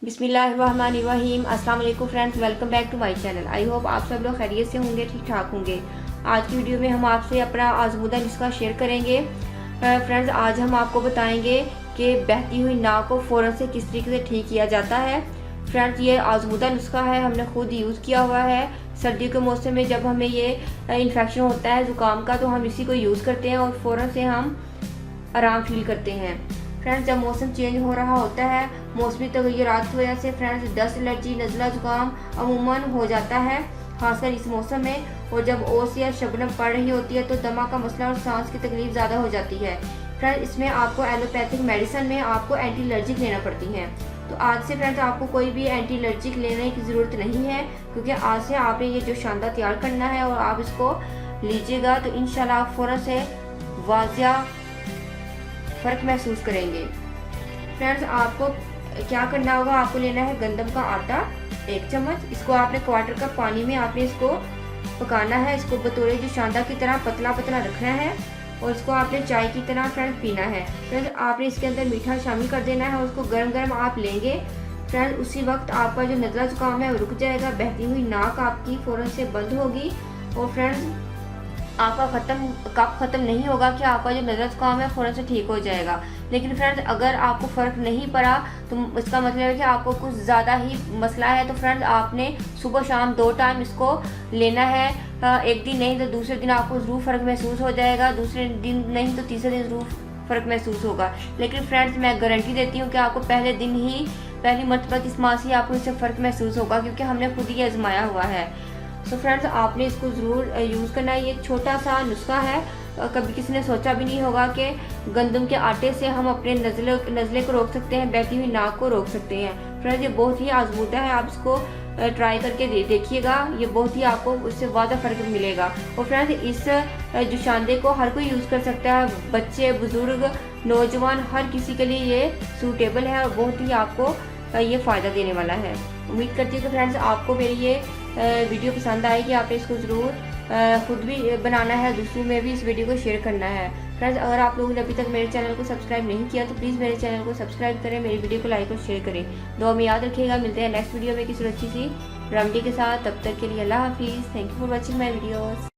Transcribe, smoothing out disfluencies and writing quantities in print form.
बिस्मिल्लाहिर्रहमानिर्रहीम। अस्सलाम वालेकुम friends, welcome back to my channel. I hope आप सब लोग खैरियत से होंगे, ठीक ठाक होंगे। आज की वीडियो में हम आपसे अपना आजमूदा नुस्खा शेयर करेंगे। फ्रेंड्स, आज हम आपको बताएंगे कि बहती हुई नाक को फ़ौरन से किस तरीके से ठीक किया जाता है। फ्रेंड्स, ये आजमूदा नुस्खा है, हमने खुद यूज़ किया हुआ है। सर्दियों के मौसम में जब हमें ये इन्फेक्शन होता है ज़ुकाम का, तो हम इसी को यूज़ करते हैं और फ़ौरन से हम आराम फील करते हैं। फ्रेंड्स, जब मौसम चेंज हो रहा होता है, मौसमी तगय्युरात की वजह से फ्रेंड्स दस्त, एलर्जी, नज़ला, ज़ुकाम अमूमन हो जाता है, खासकर इस मौसम में। और जब ओस या शबनम पड़ रही होती है तो दमा का मसला और सांस की तकलीफ ज़्यादा हो जाती है। फ्रेंड्स, इसमें आपको एलोपैथिक मेडिसिन में आपको एंटी एलर्जिक लेना पड़ती है। तो आज से फ्रेंड्स आपको कोई भी एंटी एलर्जिक लेने की ज़रूरत नहीं है, क्योंकि आज से आपने ये जो शानदार तैयार करना है और आप इसको लीजिएगा तो इंशाल्लाह आप फ़ौरन से वाजिया फ़र्क महसूस करेंगे। फ्रेंड्स, आपको क्या करना होगा, आपको लेना है गंदम का आटा 1 चम्मच। इसको आपने क्वार्टर कप पानी में आपने इसको पकाना है। इसको बतौर जो शानदार की तरह पतला पतला रखना है और इसको आपने चाय की तरह फ्रेंड्स पीना है। फ्रेंड्स, आपने इसके अंदर मीठा शामिल कर देना है और उसको गर्म गर्म आप लेंगे। फ्रेंड्स, उसी वक्त आपका जो नज़ला ज़ुकाम है वो रुक जाएगा, बहती हुई नाक आपकी फ़ौरन से बंद होगी और फ्रेंड्स आपका कफ ख़त्म नहीं होगा कि आपका जो नज़ला ज़ुकाम है फ़ौरन से ठीक हो जाएगा। लेकिन फ्रेंड्स, अगर आपको फ़र्क नहीं पड़ा तो इसका मतलब है कि आपको कुछ ज़्यादा ही मसला है। तो फ्रेंड्स, आपने सुबह शाम 2 टाइम इसको लेना है। एक दिन नहीं तो दूसरे दिन आपको ज़रूर फ़र्क महसूस हो जाएगा, दूसरे दिन नहीं तो तीसरे दिन ज़रूर फ़र्क महसूस होगा। लेकिन फ्रेंड्स, मैं गारंटी देती हूँ कि आपको पहले दिन ही, पहली मरतबा की इस्तेमाल से आपको इससे फ़र्क महसूस होगा, क्योंकि हमने खुद ही आजमाया हुआ है। तो फ्रेंड्स, आपने इसको ज़रूर यूज़ करना है। ये छोटा सा नुस्खा है, कभी किसी ने सोचा भी नहीं होगा कि गंदम के आटे से हम अपने नज़ले को रोक सकते हैं, बहती हुई नाक को रोक सकते हैं। फ्रेंड्स, ये बहुत ही आजमूदा है, आप इसको ट्राई करके देखिएगा, ये बहुत ही आपको उससे ज़्यादा फ़र्क मिलेगा। और फ्रेंड्स, इस जुशांदे को हर कोई यूज़ कर सकता है, बच्चे, बुज़ुर्ग, नौजवान, हर किसी के लिए ये सूटेबल है और बहुत ही आपको ये फ़ायदा देने वाला है। उम्मीद करती हूँ कि फ्रेंड्स आपको मेरी ये वीडियो पसंद आएगी। आपने इसको ज़रूर खुद भी बनाना है, दूसरों में भी इस वीडियो को शेयर करना है। फ्रेंड्स, अगर आप लोगों ने अभी तक मेरे चैनल को सब्सक्राइब नहीं किया तो प्लीज़ मेरे चैनल को सब्सक्राइब करें, मेरी वीडियो को लाइक और शेयर करें। दुआ में याद रखिएगा। मिलते हैं नेक्स्ट वीडियो में किसी अच्छी सी रेमेडी के साथ। तब तक के लिए अल्लाह हाफिज़। Thank you for watching my videos.